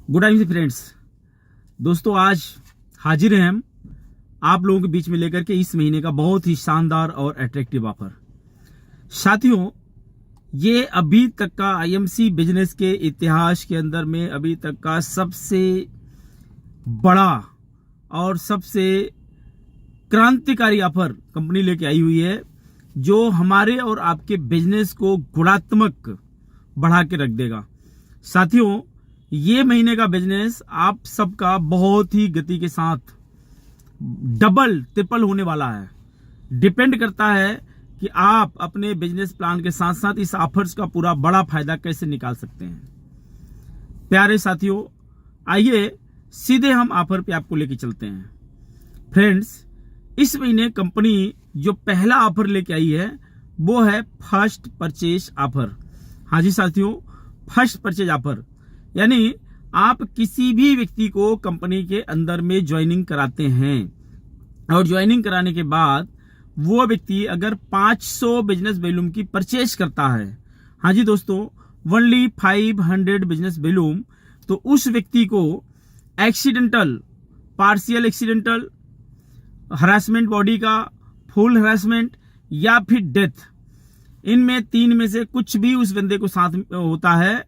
Good evening friends. दोस्तों, आज हाजिर हैं हम आप लोगों के बीच में लेकर के इस महीने का बहुत ही शानदार और अट्रैक्टिव ऑफर। साथियों, ये अभी तक का आईएमसी बिजनेस के इतिहास के अंदर में अभी तक का सबसे बड़ा और सबसे क्रांतिकारी ऑफर कंपनी लेके आई हुई है, जो हमारे और आपके बिजनेस को गुणात्मक बढ़ा के रख देगा। साथियों, ये महीने का बिजनेस आप सबका बहुत ही गति के साथ डबल ट्रिपल होने वाला है। डिपेंड करता है कि आप अपने बिजनेस प्लान के साथ साथ इस ऑफर्स का पूरा बड़ा फायदा कैसे निकाल सकते हैं। प्यारे साथियों, आइए सीधे हम ऑफर पे आपको लेके चलते हैं। फ्रेंड्स, इस महीने कंपनी जो पहला ऑफर लेके आई है वो है फर्स्ट परचेज ऑफर। हाँ जी साथियों, फर्स्ट परचेज ऑफर यानी आप किसी भी व्यक्ति को कंपनी के अंदर में ज्वाइनिंग कराते हैं और ज्वाइनिंग कराने के बाद वो व्यक्ति अगर 500 बिजनेस वैल्यूम की परचेज करता है, हाँ जी दोस्तों, ओनली 500 बिजनेस वैल्यूम, तो उस व्यक्ति को accidental, partial accidental, harassment body का, फुल हरासमेंट या फिर डेथ, इनमें तीन में से कुछ भी उस बंदे को साथ होता है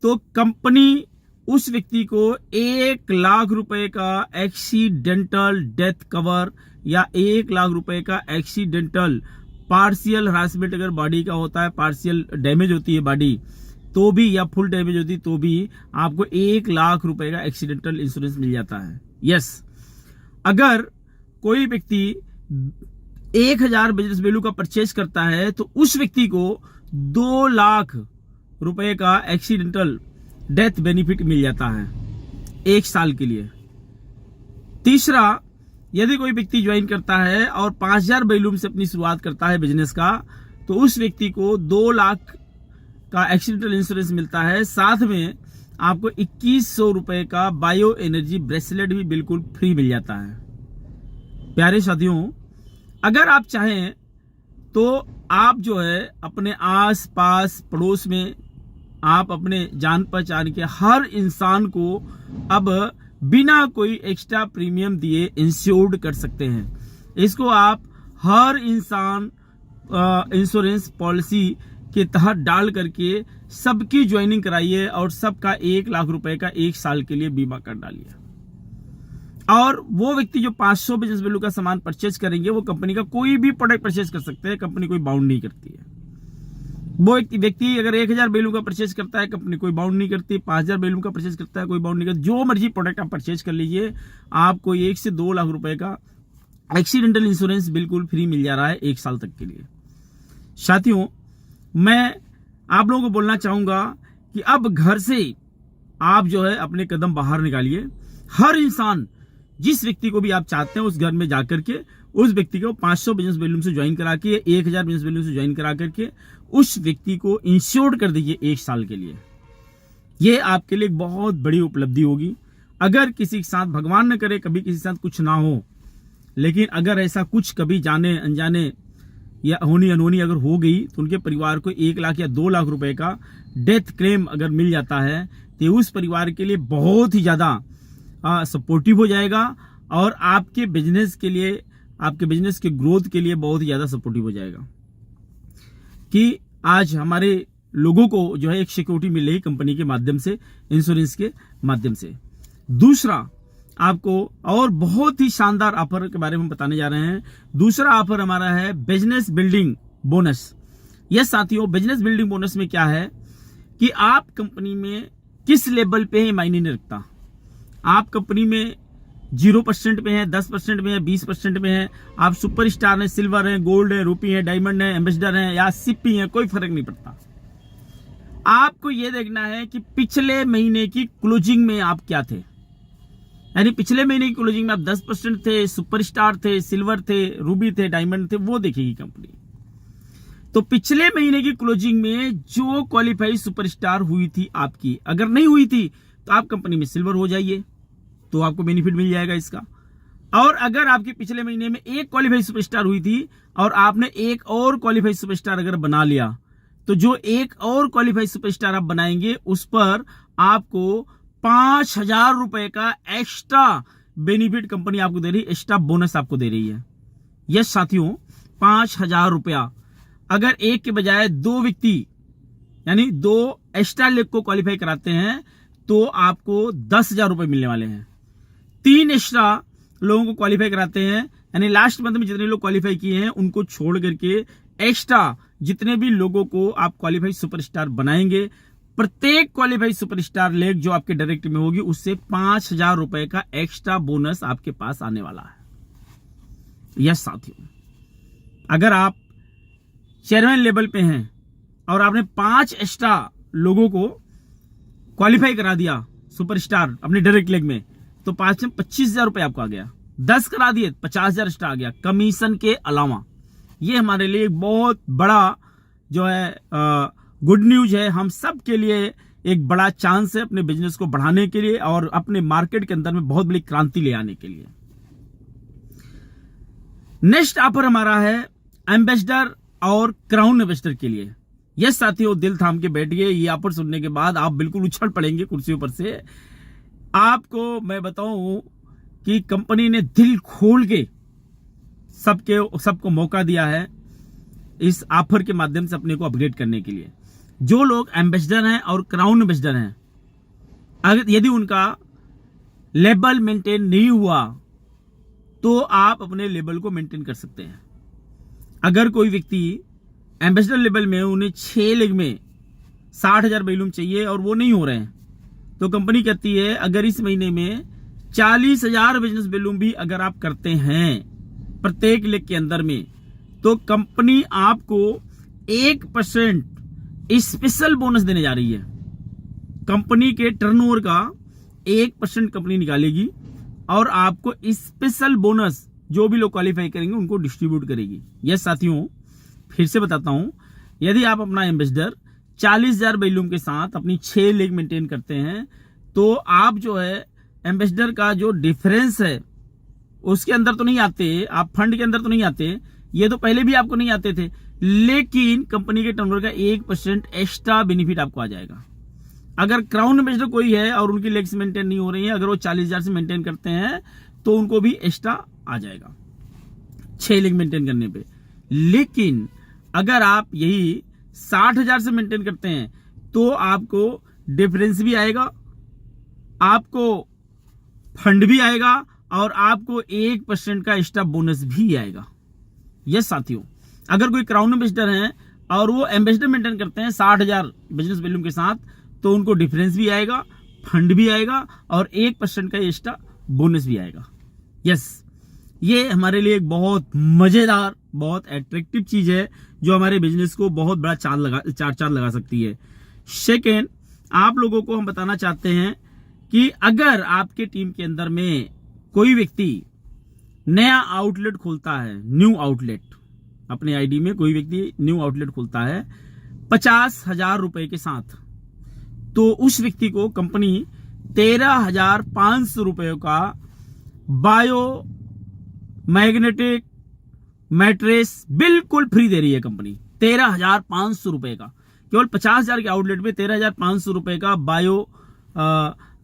तो कंपनी उस व्यक्ति को 1 लाख रुपए का एक्सीडेंटल डेथ कवर या 1 लाख रुपए का एक्सीडेंटल पार्शियल हरासमेंट, अगर बॉडी का होता है, पार्शियल डैमेज होती है बॉडी तो भी या फुल डैमेज होती है तो भी आपको 1 लाख रुपए का एक्सीडेंटल इंश्योरेंस मिल जाता है। यस, अगर कोई व्यक्ति 1000 बिजनेस वैल्यू का परचेज करता है तो उस व्यक्ति को 2 लाख रुपए का एक्सीडेंटल डेथ बेनिफिट मिल जाता है 1 साल के लिए। तीसरा, यदि कोई व्यक्ति ज्वाइन करता है और 5000 वैल्यूम से अपनी शुरुआत करता है बिजनेस का, तो उस व्यक्ति को 2 लाख का एक्सीडेंटल इंश्योरेंस मिलता है। साथ में आपको 2100 रुपए का बायो एनर्जी ब्रेसलेट भी बिल्कुल फ्री मिल जाता है। प्यारे साथियों, अगर आप चाहें तो आप जो है अपने आस पास पड़ोस में आप अपने जान पहचान के हर इंसान को अब बिना कोई एक्स्ट्रा प्रीमियम दिए इंश्योर्ड कर सकते हैं। इसको आप हर इंसान इंश्योरेंस पॉलिसी के तहत डाल करके सबकी ज्वाइनिंग कराइए और सबका 1 लाख रुपए का 1 साल के लिए बीमा कर डालिए। और वो व्यक्ति जो 500 बिजनेस वैल्यू का सामान परचेज करेंगे वो कंपनी का कोई भी प्रोडक्ट परचेज कर सकते हैं, कंपनी कोई बाउंड नहीं करती है। वो व्यक्ति अगर 1000 वैल्यू का परचेज करता है, कंपनी कोई बाउंड नहीं करती। 5000 वैल्यू का परचेज करता है, कोई बाउंड नहीं करती। जो मर्जी प्रोडक्ट आप परचेज कर लीजिए, आपको 1 से 2 लाख रुपए का एक्सीडेंटल इंश्योरेंस बिल्कुल फ्री मिल जा रहा है 1 साल तक के लिए। साथियों, मैं आप लोगों को बोलना चाहूंगा कि अब घर से आप जो है अपने कदम बाहर निकालिए। हर इंसान, जिस व्यक्ति को भी आप चाहते हैं, उस घर में जाकर के उस व्यक्ति को 500 बिजनेस वैल्यूम से ज्वाइन करा के 1000 बिजनेस वैल्यूम से ज्वाइन करा करके उस व्यक्ति को इंश्योर्ड कर दीजिए 1 साल के लिए। यह आपके लिए एक बहुत बड़ी उपलब्धि होगी। अगर किसी के साथ, भगवान न करे कभी किसी के साथ कुछ ना हो, लेकिन अगर ऐसा कुछ कभी जाने अनजाने या होनी अनहोनी अगर हो गई तो उनके परिवार को 1 लाख या 2 लाख रुपए का डेथ क्लेम अगर मिल जाता है तो उस परिवार के लिए बहुत ही ज्यादा सपोर्टिव हो जाएगा और आपके बिजनेस के लिए, आपके बिजनेस के ग्रोथ के लिए बहुत ही ज्यादा सपोर्टिव हो जाएगा कि आज हमारे लोगों को जो है एक सिक्योरिटी मिल रही कंपनी के माध्यम से, इंश्योरेंस के माध्यम से। दूसरा, आपको और बहुत ही शानदार ऑफर के बारे में बताने जा रहे हैं। दूसरा ऑफर हमारा है बिजनेस बिल्डिंग बोनस। यस साथियों, बिजनेस बिल्डिंग बोनस में क्या है कि आप कंपनी में किस लेवल पे है मायने नहीं रखता। आप कंपनी में 0% पे है, 10% में है, 20% में है, आप सुपरस्टार हैं, सिल्वर हैं, गोल्ड है, रूपी है, डायमंड है, एम्बेसडर हैं या सिप्पी हैं, कोई फर्क नहीं पड़ता। आपको यह देखना है कि पिछले महीने की क्लोजिंग में आप क्या थे। यानी पिछले महीने की क्लोजिंग में आप 10% थे, सुपरस्टार थे, सिल्वर थे, रूबी थे, डायमंड थे, वो देखेगी कंपनी। तो पिछले महीने की क्लोजिंग में जो क्वालिफाई सुपरस्टार हुई थी आपकी, अगर नहीं हुई थी तो आप कंपनी में सिल्वर हो जाइए, तो आपको बेनिफिट मिल जाएगा इसका। और अगर आपके पिछले महीने में एक क्वालिफाई सुपरस्टार हुई थी और आपने एक और क्वालिफाई सुपरस्टार अगर बना लिया, तो जो एक और क्वालिफाई सुपरस्टार आप बनाएंगे उस पर आपको 5,000 रुपए का एक्स्ट्रा बेनिफिट कंपनी आपको दे रही है, एक्स्ट्रा बोनस आपको दे रही है। यस साथियों, 5,000 रुपया अगर एक के बजाय 2 व्यक्ति यानी 2 एक्स्ट्रा लेग को क्वालिफाई कराते हैं तो आपको 10,000 रुपए मिलने वाले हैं। 3 एक्स्ट्रा लोगों को क्वालिफाई कराते हैं, यानी लास्ट मंथ में जितने लोग क्वालिफाई किए हैं उनको छोड़ करके एक्स्ट्रा जितने भी लोगों को आप क्वालिफाई सुपरस्टार बनाएंगे, प्रत्येक क्वालिफाई सुपरस्टार लेग जो आपके डायरेक्ट में होगी उससे 5,000 रुपए का एक्स्ट्रा बोनस आपके पास आने वाला है। यस साथियों, अगर आप चेयरमैन लेवल पे हैं और आपने 5 एक्स्ट्रा लोगों को क्वालिफाई करा दिया सुपरस्टार अपने डायरेक्ट लेग में, तो 5 में 25,000 रुपए आपको आ गया। 10 करा दिए 50,000 एक्स्ट्रा आ गया कमीशन के अलावा। ये हमारे लिए एक बहुत बड़ा जो है गुड न्यूज है, हम सब के लिए एक बड़ा चांस है अपने बिजनेस को बढ़ाने के लिए और अपने मार्केट के अंदर में बहुत बड़ी क्रांति ले आने के लिए। नेक्स्ट ऑफर हमारा है एम्बेसडर और क्राउन एम्बेसडर के लिए। यस साथियों, दिल थाम के बैठिए, ये ऑफर सुनने के बाद आप बिल्कुल उछल पड़ेंगे कुर्सियों पर से। आपको मैं बताऊं कि कंपनी ने दिल खोल के सबको मौका दिया है इस ऑफर के माध्यम से अपने को अपग्रेड करने के लिए। जो लोग एम्बेसडर हैं और क्राउन एम्बेसडर हैं, अगर यदि उनका लेवल मेंटेन नहीं हुआ तो आप अपने लेवल को मेंटेन कर सकते हैं। अगर कोई व्यक्ति एम्बेसडर लेवल में उन्हें 6 लेग में 60,000 वैल्यूम चाहिए और वो नहीं हो रहे हैं, तो कंपनी कहती है अगर इस महीने में 40,000 बिजनेस वैल्यूम भी अगर आप करते हैं प्रत्येक लेग के अंदर में, तो कंपनी आपको 1% स्पेशल बोनस देने जा रही है। कंपनी के टर्नओवर का 1% कंपनी निकालेगी और आपको स्पेशल बोनस जो भी लोग क्वालिफाई करेंगे उनको डिस्ट्रीब्यूट करेगी। यस साथियों, फिर से बताता हूं, यदि आप अपना एम्बेसडर 40,000 वैल्यूम के साथ अपनी 6 लेग मेंटेन करते हैं तो आप जो है एम्बेसडर का जो डिफरेंस है उसके अंदर तो नहीं आते, आप फंड के अंदर तो नहीं आते, ये तो पहले भी आपको नहीं आते थे, लेकिन कंपनी के टर्नओवर का 1% एक्स्ट्रा बेनिफिट आपको आ जाएगा। अगर क्राउन एम्बेसडर कोई है और उनकी लेग्स मेंटेन नहीं हो रही है, अगर वो 40,000 से मेंटेन करते हैं तो उनको भी एक्स्ट्रा आ जाएगा 6 लेग मेंटेन करने पे। लेकिन अगर आप यही 60,000 से मेंटेन करते हैं तो आपको डिफरेंस भी आएगा, आपको फंड भी आएगा और आपको 1% का एक्स्ट्रा बोनस भी आएगा। यस साथियों, अगर कोई क्राउन एम्बेसडर है और वो एम्बेसडर मेंटेन करते हैं 60,000 बिजनेस वैल्यूम के साथ, तो उनको डिफरेंस भी आएगा, फंड भी आएगा और 1% का एक्स्ट्रा बोनस भी आएगा। यस, ये हमारे लिए एक बहुत मजेदार, बहुत अट्रैक्टिव चीज है जो हमारे बिजनेस को बहुत बड़ा चार लगा सकती है। सेकेंड, आप लोगों को हम बताना चाहते हैं कि अगर आपके टीम के अंदर में कोई व्यक्ति नया आउटलेट खोलता है, न्यू आउटलेट, अपने आईडी में कोई व्यक्ति न्यू आउटलेट खोलता है 50,000 रुपए के साथ, तो उस व्यक्ति को कंपनी 13,500 रुपए का बायो मैग्नेटिक मैट्रेस बिल्कुल फ्री दे रही है कंपनी। 13,500 रुपए का, केवल 50,000 के आउटलेट में 13,500 रुपए का बायो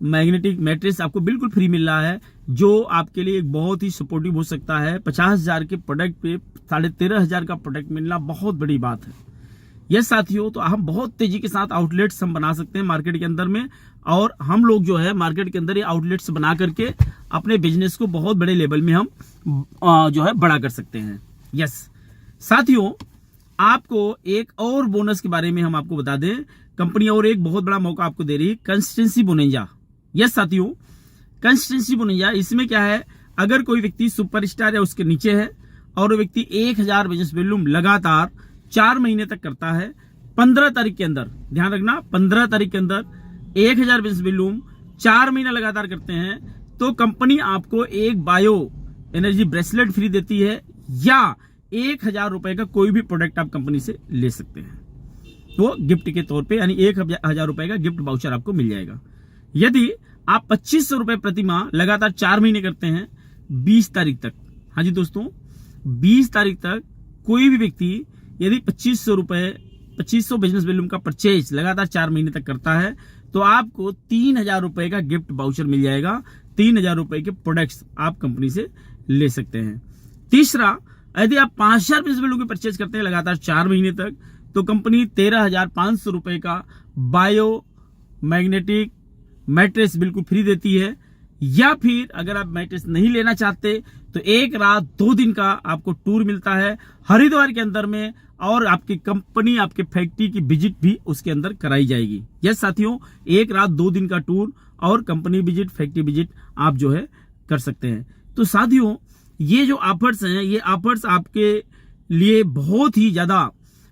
मैग्नेटिक मैट्रेस आपको बिल्कुल फ्री मिल रहा है, जो आपके लिए एक बहुत ही सपोर्टिव हो सकता है। 50,000 के प्रोडक्ट पे 13,500 का प्रोडक्ट मिलना बहुत बड़ी बात है। यस साथियों, तो हम बहुत तेजी के साथ आउटलेट्स हम बना सकते हैं मार्केट के अंदर में, और हम लोग जो है मार्केट के अंदर ये आउटलेट्स बना करके अपने बिजनेस को बहुत बड़े लेवल में हम जो है बड़ा कर सकते हैं। यस साथियों, आपको एक और बोनस के बारे में हम आपको बता दें, कंपनी और एक बहुत बड़ा मौका आपको दे रही है, कंसिस्टेंसी बोनंजा। यस साथियों, कंसिस्टेंसी बोनंजा, इसमें क्या है, अगर कोई व्यक्ति सुपरस्टार या उसके नीचे है और वो व्यक्ति 1,000 बिजनेस वॉल्यूम लगातार 4 महीने तक करता है, 15 तारीख के अंदर, ध्यान रखना 15 तारीख के अंदर 1,000 बिजनेस वॉल्यूम 4 महीना लगातार करते हैं, तो कंपनी आपको एक बायो एनर्जी ब्रेसलेट फ्री देती है, या 1,000 रुपए का कोई भी प्रोडक्ट आप कंपनी से ले सकते हैं, वो गिफ्ट के तौर पे, यानी 1,000 रुपए का गिफ्ट वाउचर आपको मिल जाएगा। यदि आप 2,500 रुपए प्रति माह लगातार 4 महीने करते हैं 20 तारीख तक, हाँ जी दोस्तों, 20 तारीख तक कोई भी व्यक्ति यदि 2,500 बिजनेस वॉल्यूम का परचेज लगातार 4 महीने तक करता है, तो आपको 3,000 रुपए का गिफ्ट वाउचर मिल जाएगा। 3,000 रुपए के प्रोडक्ट्स आप कंपनी से ले सकते हैं। तीसरा, यदि आप 5,000 बिजनेस वैल्यू की परचेज करते हैं लगातार 4 महीने तक, तो कंपनी 13,500 रुपए का बायो मैग्नेटिक मैट्रेस बिल्कुल फ्री देती है। या फिर अगर आप मैट्रेस नहीं लेना चाहते तो 1 रात 2 दिन का आपको टूर मिलता है हरिद्वार के अंदर में, और आपकी कंपनी आपके फैक्ट्री की विजिट भी उसके अंदर कराई जाएगी। यस साथियों, 1 रात 2 दिन का टूर और कंपनी विजिट, फैक्ट्री विजिट आप जो है कर सकते हैं। तो साथियों, ये जो ऑफर्स हैं, ये ऑफर्स आपके लिए बहुत ही ज्यादा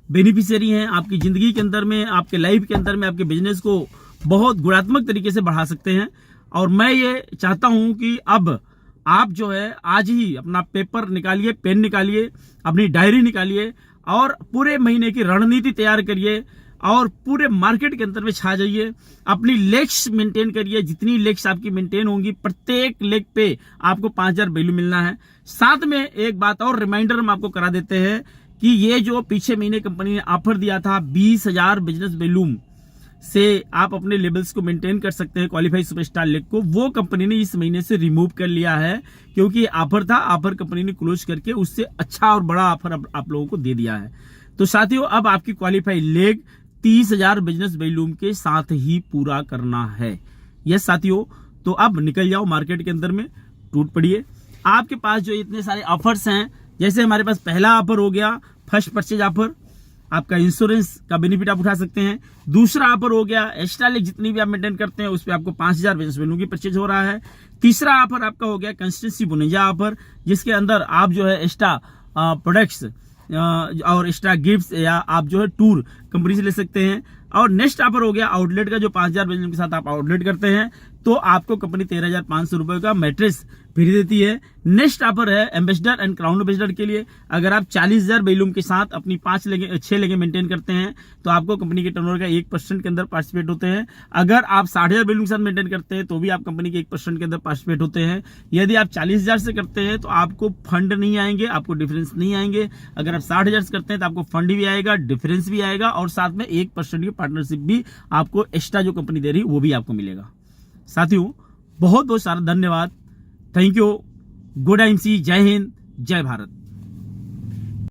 बेनिफिशियरी हैं। आपकी जिंदगी के अंदर में, आपके लाइफ के अंदर में, आपके बिजनेस को बहुत गुणात्मक तरीके से बढ़ा सकते हैं। और मैं ये चाहता हूं कि अब आप जो है आज ही अपना पेपर निकालिए, पेन निकालिए, अपनी डायरी निकालिए और पूरे महीने की रणनीति तैयार करिए और पूरे मार्केट के अंदर में छा जाइए। अपनी लेग्स मेंटेन करिए। जितनी लेग्स आपकी मेंटेन होंगी, प्रत्येक लेग पे आपको 5,000 वैल्यू मिलना है। साथ में एक बात और रिमाइंडर हम आपको करा देते हैं कि ये जो पीछे महीने कंपनी ने ऑफर दिया था 20,000 बिजनेस वैल्यू से आप अपने लेवल्स को मेंटेन कर सकते हैं, क्वालिफाइड सुपरस्टार लेग को, वो कंपनी ने इस महीने से रिमूव कर लिया है। क्योंकि ऑफर था, ऑफर कंपनी ने क्लोज करके उससे अच्छा और बड़ा ऑफर आप लोगों को दे दिया है। तो साथियों, अब आपकी क्वालिफाइड लेग 30,000 बिजनेस वैल्यूम के साथ ही पूरा करना है। यस साथियों, तो अब निकल जाओ मार्केट के अंदर में, टूट पड़िए। आपके पास जो इतने सारे ऑफर्स हैं, जैसे हमारे पास पहला ऑफर हो गया फर्स्ट परचेज ऑफर, आपका इंश्योरेंस का बेनिफिट आप उठा सकते हैं। दूसरा ऑफर हो गया एक्स्ट्रा लेग, जितनी भी आप मेंटेन करते हैं उस पर आपको 5,000 बिजनेस वैल्यू की परचेज हो रहा है। तीसरा ऑफर आपका हो गया कंसिस्टेंसी बोनस ऑफर, जिसके अंदर आप जो है एक्स्ट्रा प्रोडक्ट्स और एक्स्ट्रा गिफ्ट्स या आप जो है टूर कंपनी से ले सकते हैं। और नेक्स्ट ऑफर हो गया आउटलेट का, जो 5,000 वैल्यू के साथ आप आउटलेट करते हैं तो आपको कंपनी 13,500 रुपए का मैट्रेस फ्री देती है। नेक्स्ट ऑफर है एम्बेसडर एंड क्राउन एम्बेसडर के लिए। अगर आप 40,000 वैल्यूम के साथ अपनी 6 लेगे मेंटेन करते हैं तो आपको कंपनी के टर्नओवर का 1% के अंदर पार्टिसिपेट होते हैं। अगर आप 60,000 वैल्यूम के साथ मेंटेन करते हैं तो भी आप कंपनी के 1% के अंदर पार्टिसिपेट होते हैं। यदि आप 40,000 से करते हैं तो आपको फंड नहीं आएंगे, आपको डिफरेंस नहीं आएंगे। अगर आप 60,000 से करते हैं तो आपको फंड भी आएगा, डिफरेंस भी आएगा और साथ में 1% की पार्टनरशिप भी आपको एक्स्ट्रा जो कंपनी दे रही है वो भी आपको मिलेगा। साथियों, बहुत बहुत सारा धन्यवाद। Thank you. गुड एमसी, जय हिंद, जय भारत।